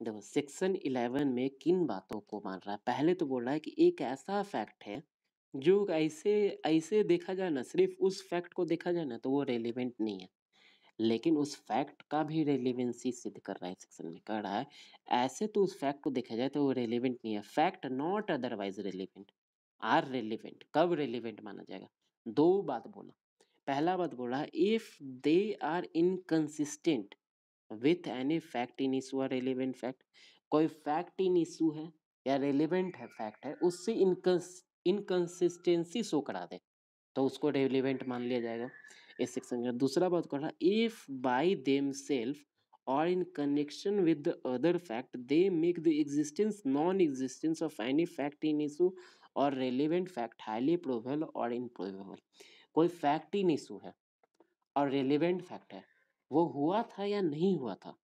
देखो सेक्शन 11 में किन बातों को मान रहा है। पहले तो बोल रहा है कि एक ऐसा फैक्ट है जो ऐसे ऐसे देखा जाए ना, सिर्फ उस फैक्ट को देखा जाए ना तो वो रेलिवेंट नहीं है, लेकिन उस फैक्ट का भी रेलिवेंसी सिद्ध कर रहा है। सेक्शन में कह रहा है ऐसे तो उस फैक्ट को देखा जाए तो वो रेलिवेंट नहीं है। Fact not otherwise relevant are relevant. कब रेलिवेंट माना जाएगा? दो बात बोला। पहला बात बोला if they are inconsistent with any fact in issue और रेलिवेंट फैक्ट। कोई फैक्ट इन इशू है या रेलिवेंट है फैक्ट है, उससे इनकंसिस्टेंसी शो करा दे तो उसको रेलिवेंट मान लिया जाएगा इस सेक्शन का। दूसरा बात कर रहा इफ बाय देम सेल्फ और in connection with the other fact they make the existence non existence of any fact in issue और रेलिवेंट फैक्ट हाईली प्रोबेबल और इनप्रोबेबल। कोई फैक्ट इन इशू है और रेलिवेंट फैक्ट है, वो हुआ था या नहीं हुआ था,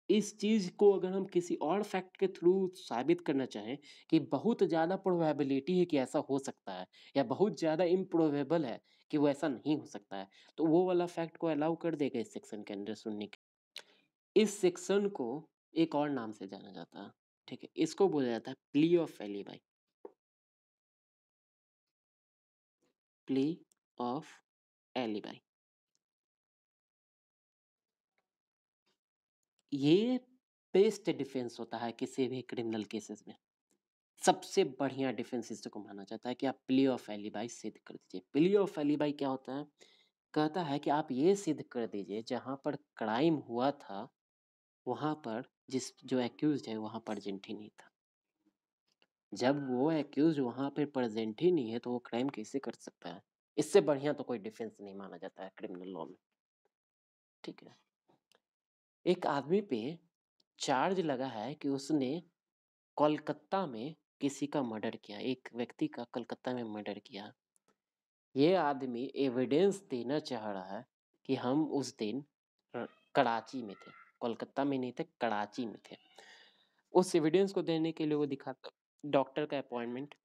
इस चीज को अगर हम किसी और फैक्ट के थ्रू साबित करना चाहें कि बहुत ज्यादा प्रोबेबिलिटी है कि ऐसा हो सकता है या बहुत ज्यादा इम्प्रोबेबल है कि वो ऐसा नहीं हो सकता है, तो वो वाला फैक्ट को अलाउ कर देगा इस सेक्शन के अंदर सुनने के। इस सेक्शन को एक और नाम से जाना जाता है, ठीक है, इसको बोला जाता है plea of alibi. Plea of alibi ये बेस्ट डिफेंस होता है किसी भी क्रिमिनल केसेस में। सबसे बढ़िया डिफेंस इसको माना जाता है कि आप प्ली ऑफ एलिबाई सिद्ध कर दीजिए। प्ली ऑफ एलिबाई क्या होता है? कहता है कि आप ये सिद्ध कर दीजिए जहां पर क्राइम हुआ था वहां पर जिस जो एक्यूज है वहां प्रेजेंट ही नहीं था। जब वो एक्यूज वहां पर प्रेजेंट ही नहीं है तो वो क्राइम कैसे कर सकता है? इससे बढ़िया तो कोई डिफेंस नहीं माना जाता है क्रिमिनल लॉ में, ठीक है। एक आदमी पे चार्ज लगा है कि उसने कोलकाता में किसी का मर्डर किया, एक व्यक्ति का कोलकाता में मर्डर किया। ये आदमी एविडेंस देना चाह रहा है कि हम उस दिन कराची में थे, कोलकाता में नहीं थे, कराची में थे। उस एविडेंस को देने के लिए वो दिखाता डॉक्टर का अपॉइंटमेंट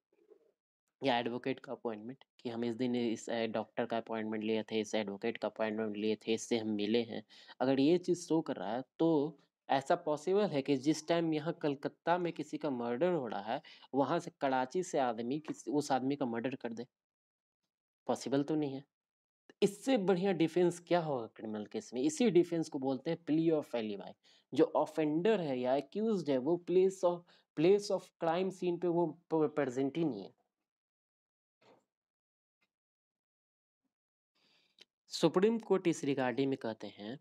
या एडवोकेट का अपॉइंटमेंट कि हम इस दिन इस डॉक्टर का अपॉइंटमेंट लिए थे, इस एडवोकेट का अपॉइंटमेंट लिए थे, इससे हम मिले हैं। अगर ये चीज़ शो कर रहा है तो ऐसा पॉसिबल है कि जिस टाइम यहाँ कलकत्ता में किसी का मर्डर हो रहा है वहां से कराची से आदमी किसी उस आदमी का मर्डर कर दे? पॉसिबल तो नहीं है। इससे बढ़िया डिफेंस क्या होगा क्रिमिनल केस में? इसी डिफेंस को बोलते हैं प्ली ऑफ एलिबाई। जो ऑफेंडर है या एक्यूज्ड है वो प्लेस ऑफ क्राइम सीन पे वो प्रेजेंट ही नहीं है। सुप्रीम कोर्ट इस रिगार्डिंग में कहते हैं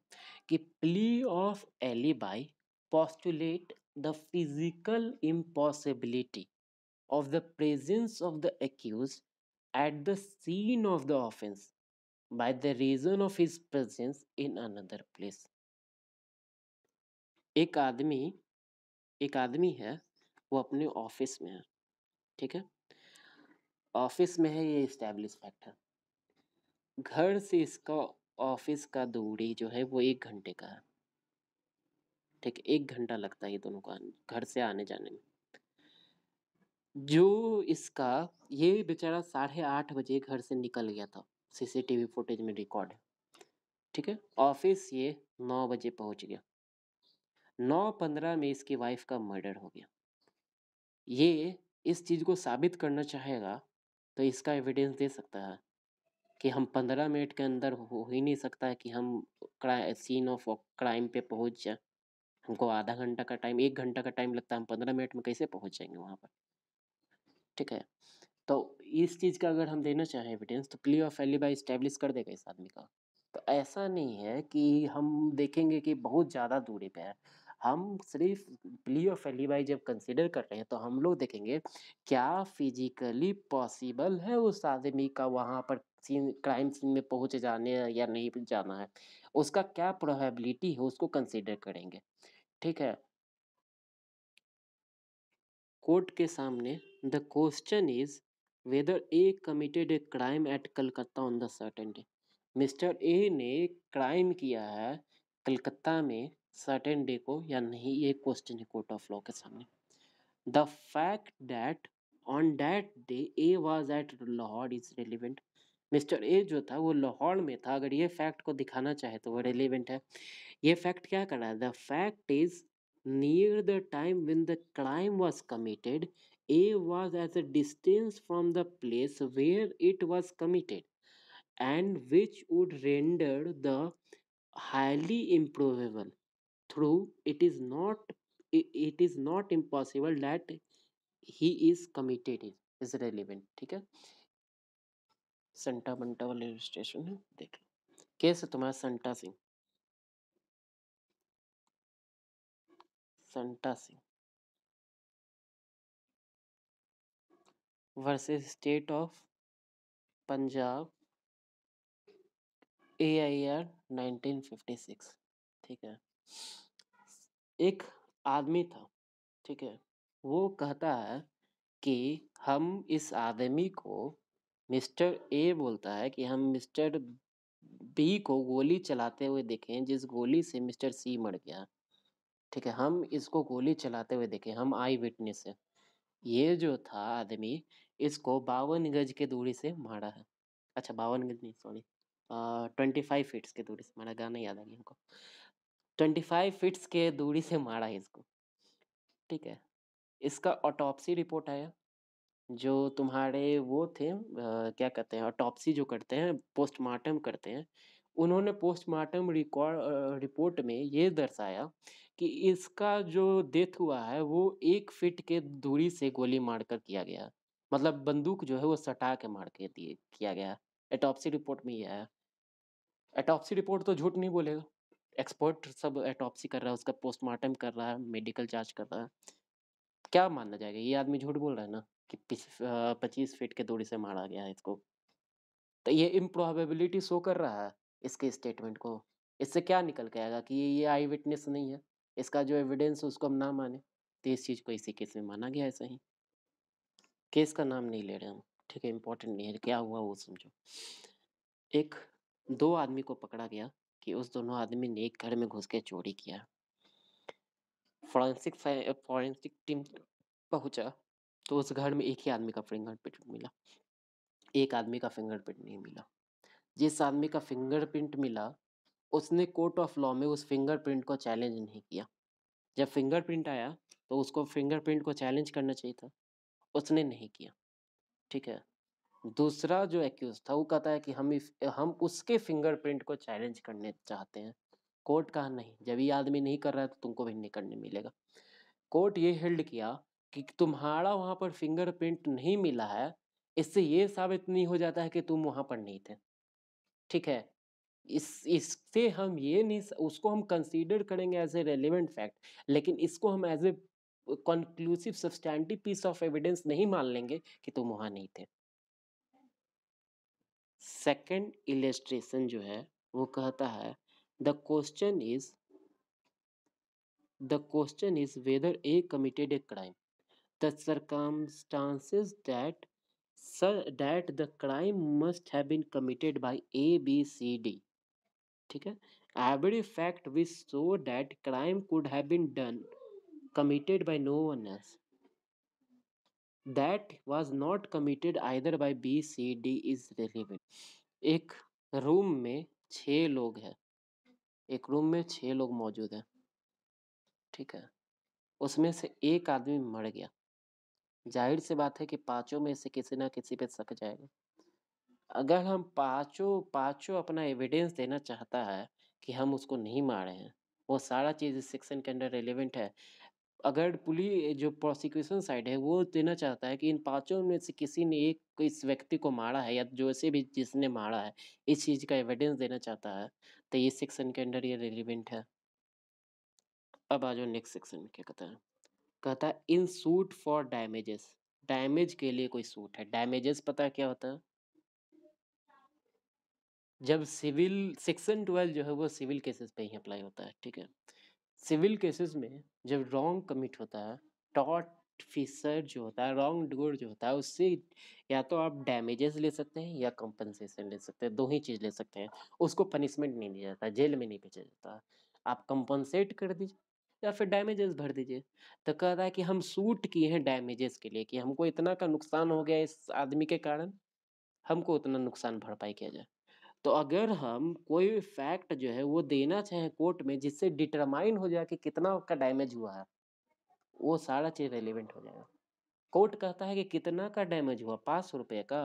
कि plea of alibi postulate the physical impossibility of the presence of the accused at the scene of the offense by the reason of his presence in another place। एक आदमी एक आदमी है, वो अपने ऑफिस में है, ठीक है, ऑफिस में है, ये इस्टेब्लिश फैक्ट है। घर से इसका ऑफिस का दूरी जो है वो 1 घंटे का है, ठीक है, 1 घंटा लगता है ये दोनों को घर से आने जाने में। जो इसका ये बेचारा 8:30 बजे घर से निकल गया था, सीसीटीवी फुटेज में रिकॉर्ड है, ठीक है। ऑफिस ये 9 बजे पहुंच गया, 9:15 में इसकी वाइफ का मर्डर हो गया। ये इस चीज को साबित करना चाहेगा तो इसका एविडेंस दे सकता है कि हम 15 मिनट के अंदर हो ही नहीं सकता है कि हम सीन ऑफ क्राइम पे पहुंच जाए। हमको आधा घंटा का टाइम, 1 घंटा का टाइम लगता है, हम 15 मिनट में कैसे पहुंच जाएंगे वहां पर, ठीक है। तो इस चीज का अगर हम देना चाहें एविडेंस तो प्ली ऑफ एलिबाई स्टैब्लिश कर देगा इस आदमी का। तो ऐसा नहीं है कि हम देखेंगे कि बहुत ज़्यादा दूरी पे है, हम सिर्फ प्ली ऑफ एलिबाई जब कंसिडर कर रहे हैं तो हम लोग देखेंगे क्या फिजिकली पॉसिबल है उस आदमी का वहाँ पर सीन क्राइम सीन में पहुँच जाने या नहीं जाना है, उसका क्या प्रोबेबिलिटी है उसको कंसिडर करेंगे, ठीक है। कोर्ट के सामने the question is whether A committed a crime at Calcutta on the certain day. Mister A ने क्राइम किया है कलकत्ता में सर्टेन डे को या नहीं, ये क्वेश्चन है कोर्ट ऑफ लॉ के सामने। The fact that on that day A was at Lahore is relevant. Mister A जो था वो लाहौर में था, अगर ये फैक्ट को दिखाना चाहे तो वो रेलिवेंट है। ये फैक्ट क्या कर रहा है? The fact is near the time when the crime was committed, A was at a distance from the place where it was committed, and which would render the highly improbable through it is not impossible that he is committed is relevant. ठीक है, संटा बंटा वाला illustration है, देख लो कैसे तुम्हारा Santa Singh, Santa Singh versus state of Punjab AIR 1956। ठीक है, एक आदमी था, ठीक है, वो कहता है कि हम इस आदमी को, मिस्टर ए बोलता है कि हम मिस्टर बी को गोली चलाते हुए देखें जिस गोली से मिस्टर सी मर गया। ठीक है, हम इसको गोली चलाते हुए देखे, हम आई विटनेस है। ये जो था आदमी, इसको 52 गज के दूरी से मारा है। अच्छा 52 गज नहीं, सॉरी 25 फीट्स के दूरी से मारा, गाना याद आ गया हमको, 25 फीट्स के दूरी से मारा है इसको। ठीक है, इसका ऑटोप्सी रिपोर्ट आया, जो तुम्हारे वो थे क्या कहते हैं, ऑटोप्सी जो करते हैं, पोस्टमार्टम करते हैं, उन्होंने पोस्टमार्टम रिपोर्ट में ये दर्शाया कि इसका जो डेथ हुआ है वो 1 फीट के दूरी से गोली मारकर किया गया, मतलब बंदूक जो है वो सटा के मार के दिए किया गया। ऑटोप्सी रिपोर्ट में ये आया। ऑटोप्सी रिपोर्ट तो झूठ नहीं बोलेगा, एक्सपर्ट सब ऑटोप्सी कर रहा है, उसका पोस्टमार्टम कर रहा है, मेडिकल जांच कर रहा है, क्या मानना जाएगा, ये आदमी झूठ बोल रहा है ना कि 25 फीट के दूरी से मारा गया है इसको। तो ये इम्प्रोबेबिलिटी शो कर रहा है इसके स्टेटमेंट को। इससे क्या निकल के आएगा कि ये आई विटनेस नहीं है, इसका जो एविडेंस है उसको हम ना माने। तो इस चीज़ को इसी केस में माना गया ऐसा ही। केस का नाम नहीं ले रहे हम, ठीक है, इंपॉर्टेंट नहीं है, क्या हुआ वो समझो। एक दो आदमी को पकड़ा गया कि उस दोनों आदमी ने एक घर में घुस के चोरी किया। फॉरेंसिक टीम पहुंचा तो उस घर में एक ही आदमी का फिंगरप्रिंट मिला, एक आदमी का फिंगरप्रिंट नहीं मिला। जिस आदमी का फिंगरप्रिंट मिला उसने कोर्ट ऑफ लॉ में उस फिंगरप्रिंट को चैलेंज नहीं किया। जब फिंगरप्रिंट आया तो उसको फिंगरप्रिंट को चैलेंज करना चाहिए था, उसने नहीं किया। ठीक है, दूसरा जो एक्यूज था वो कहता है कि हम उसके फिंगरप्रिंट को चैलेंज करने चाहते हैं। कोर्ट कहा नहीं, जब ये आदमी नहीं कर रहा है तो तुमको भी नहीं करने मिलेगा। कोर्ट ये हेल्ड किया कि तुम्हारा वहां पर फिंगरप्रिंट नहीं मिला है, इससे ये साबित नहीं हो जाता है कि तुम वहां पर नहीं थे। ठीक है, इससे हम ये नहीं, उसको हम कंसीडर करेंगे एज ए रेलिवेंट फैक्ट, लेकिन इसको हम as a conclusive substantive piece of evidence नहीं मान लेंगे कि तुम वहां नहीं थे। सेकंड इलस्ट्रेशन जो है वो कहता है the question is whether A committed a crime, the circumstances that the crime must have been committed by A B C D। ठीक है, every fact which show that crime could have been done committed by no one else that was not committed either by B C D is relevant। एक room में 6 लोग हैं, एक room में 6 लोग मौजूद हैं। ठीक है, उसमें से एक आदमी मर गया, जाहिर सी बात है कि पांचों में से किसी ना किसी पे शक जाएगा। अगर हम पांचों पांचों अपना एविडेंस देना चाहता है कि हम उसको नहीं मारे हैं, वो सारा चीज इस सेक्शन के अंडर रेलेवेंट है। अगर पुलिस जो प्रोसिक्यूशन साइड है वो देना चाहता है कि इन पांचों में से किसी ने एक इस व्यक्ति को मारा है या जो से भी जिसने मारा है, इस चीज का एविडेंस देना चाहता है, तो ये सेक्शन के अंडर ये रेलिवेंट है। अब आ जाओ नेक्स्ट सेक्शन में, क्या कहता है इन सूट फॉर डैमेजेस, डैमेज के लिए कोई सूट है। डैमेजेस पता है क्या होता है? जब सिविल सेक्शन 12 जो है वो सिविल केसेस पे ही अप्लाई होता है। ठीक है, सिविल केसेस में जब रॉन्ग कमिट होता है, टॉर्ट फिसर जो होता है, रॉन्ग डूअर जो होता है, उससे या तो आप डैमेजेस ले सकते हैं या कंपनसेशन ले सकते हैं, दो ही चीज ले सकते हैं। उसको पनिशमेंट नहीं दिया जाता, जेल में नहीं भेजा जाता। आप कंपनसेट कर दीजिए या फिर डैमेजेस भर दीजिए। तो कह रहा है कि हम सूट किए हैं डैमेजेस के लिए कि हमको इतना का नुकसान हो गया इस आदमी के कारण, हमको उतना नुकसान भरपाई किया जाए। तो अगर हम कोई फैक्ट जो है वो देना चाहें कोर्ट में जिससे डिटरमाइन हो जाए कि कितना का डैमेज हुआ है, वो सारा चीज़ रेलेवेंट हो जाएगा। कोर्ट कहता है कि कितना का डैमेज हुआ, 500 रुपये का,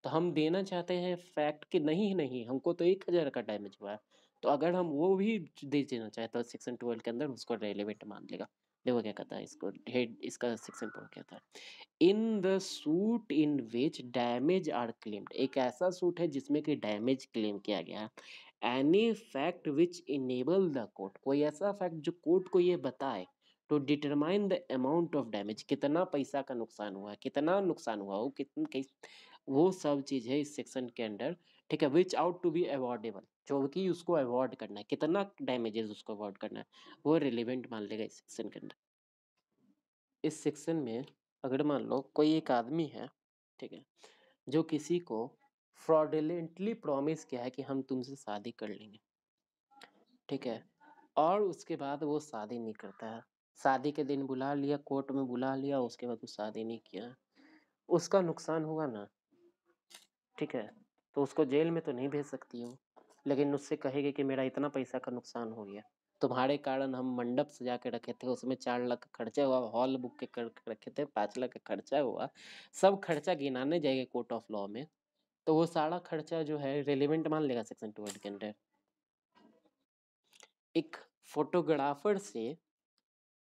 तो हम देना चाहते हैं फैक्ट कि नहीं नहीं हमको तो 1000 का डैमेज हुआ है। तो अगर हम वो भी दे देना चाहे तो सेक्शन 12 के अंदर उसको रेलेवेंट मान लेगा। देखो क्या कहता है, इसको हेड इसका सेक्शन पढ़ कहता है, in the suit in which damage are claimed, एक ऐसा सूट है जिसमें कि डैमेज क्लेम किया गया है। Any fact which enable the court, कोई ऐसा फैक्ट जो कोर्ट को ये बताए to determine the amount of damage, कितना पैसा का नुकसान हुआ है, कितना नुकसान हुआ, वो कितन वो सब चीज़ है इस सेक्शन के अंदर। ठीक है, विच आउट टू बी अवॉर्डेबल, जो कि उसको अवॉर्ड करना है, कितना डैमेजेस उसको अवॉर्ड करना है, वो रिलेवेंट मान लेगा इस सेक्शन के अंदर। इस सेक्शन में अगर मान लो कोई एक आदमी है, ठीक है, जो किसी को फ्रॉडुलेंटली प्रॉमिस किया है कि हम तुमसे शादी कर लेंगे, ठीक है, और उसके बाद वो शादी नहीं करता है, शादी के दिन बुला लिया, कोर्ट में बुला लिया, उसके बाद वो शादी नहीं किया, उसका नुकसान हुआ ना, ठीक है, तो उसको जेल में तो नहीं भेज सकती हो, लेकिन उससे कहेगी कि मेरा इतना पैसा का नुकसान हो गया, तुम्हारे कारण हम मंडप सजा के रखे थे, उसमें 4 लाख का खर्चा हुआ, हॉल बुक के कर रखे थे, 5 लाख का खर्चा हुआ, सब खर्चा गिनाने जाएंगे कोर्ट ऑफ लॉ में, तो वो सारा खर्चा जो है रेलिवेंट मान लेगा सेक्शन 12 के अंदर। एक फोटोग्राफर से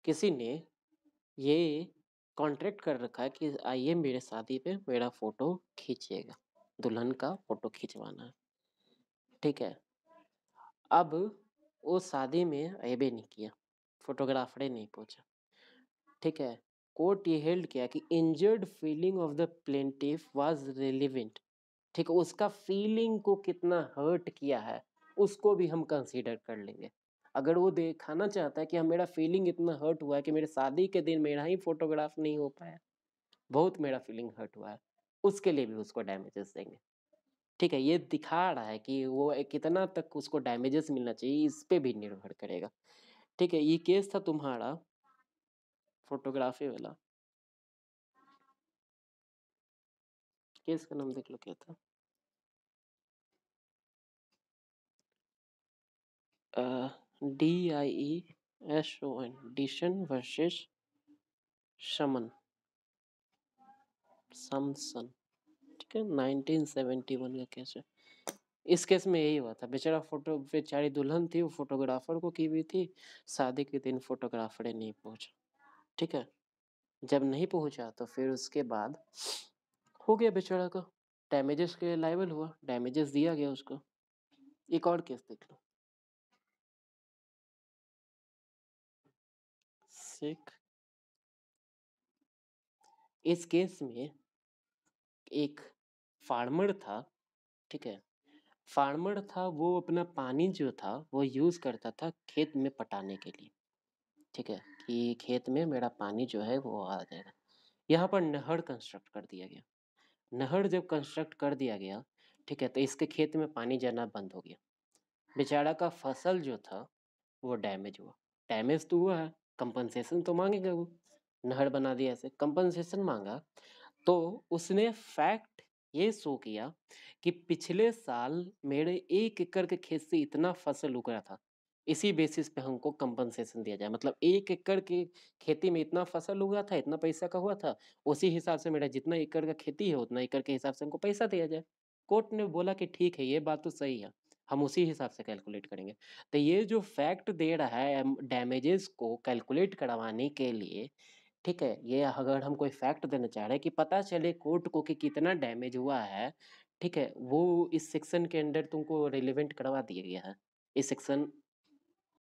किसी ने ये कॉन्ट्रैक्ट कर रखा है कि आइए मेरे शादी पे मेरा फोटो खींचिएगा, दुल्हन का फोटो खिंचवाना है, ठीक है, अब वो शादी में अबे नहीं किया, फोटोग्राफर नहीं पहुंचा, ठीक है, कोर्ट ये हेल्ड किया कि injured feeling of the plaintiff was relevant, ठीक है, उसका फीलिंग को कितना हर्ट किया है उसको भी हम कंसीडर कर लेंगे। अगर वो दिखाना चाहता है कि हम मेरा फीलिंग इतना हर्ट हुआ है कि मेरे शादी के दिन मेरा ही फोटोग्राफ नहीं हो पाया, बहुत मेरा फीलिंग हर्ट हुआ है, उसके लिए भी उसको डैमेजेस देंगे। ठीक है, ये दिखा रहा है कि वो कितना तक उसको डैमेजेस मिलना चाहिए, इस पे भी निर्भर करेगा। ठीक है, ये केस था तुम्हारा फोटोग्राफी वाला, केस का नाम देख लो क्या था, DIESON डिशन वर्सेस शमन समसन, ठीक है, 1971 का केस है। इस केस में यही हुआ था, बेचारा फोटो बेचारी दुल्हन थी, वो फोटोग्राफर को की हुई थी, शादी के दिन फोटोग्राफर नहीं पहुंचा, ठीक है, जब नहीं पहुंचा तो फिर उसके बाद हो गया बेचारा का डैमेजेस के लायबल हुआ, डैमेजेस दिया गया उसको। एक और केस देख लो, सिख, इस केस में एक फार्मर था, ठीक है, फार्मर था, वो अपना पानी जो था वो यूज करता था खेत में पटाने के लिए, ठीक है, कि खेत में मेरा पानी जो है वो आ जाएगा। यहाँ पर नहर कंस्ट्रक्ट कर दिया गया, नहर जब कंस्ट्रक्ट कर दिया गया, ठीक है, तो इसके खेत में पानी जाना बंद हो गया, बेचारा का फसल जो था वो डैमेज हुआ, डैमेज तो हुआ है, कंपनसेशन तो मांगेगा वो, नहर बना दिया ऐसे कंपनसेशन मांगा, तो उसने फैक्ट ये शो किया कि पिछले साल मेरे 1 एकड़ के खेत से इतना फसल उगा था, इसी बेसिस पे हमको कंपनसेशन दिया जाए, मतलब 1 एकड़ की खेती में इतना फसल उगा था, इतना पैसा का हुआ था, उसी हिसाब से मेरा जितना एकड़ का खेती है उतना एकड़ के हिसाब से हमको पैसा दिया जाए। कोर्ट ने बोला कि ठीक है, ये बात तो सही है, हम उसी हिसाब से कैलकुलेट करेंगे। तो ये जो फैक्ट दे रहा है डैमेजेस को कैलकुलेट करवाने के लिए, ठीक है, ये अगर हम कोई फैक्ट देना चाह रहे हैं कि पता चले कोर्ट को कि कितना डैमेज हुआ है, ठीक है, वो इस सेक्शन के अंडर तुमको रिलेवेंट करवा दिया गया है, इस सेक्शन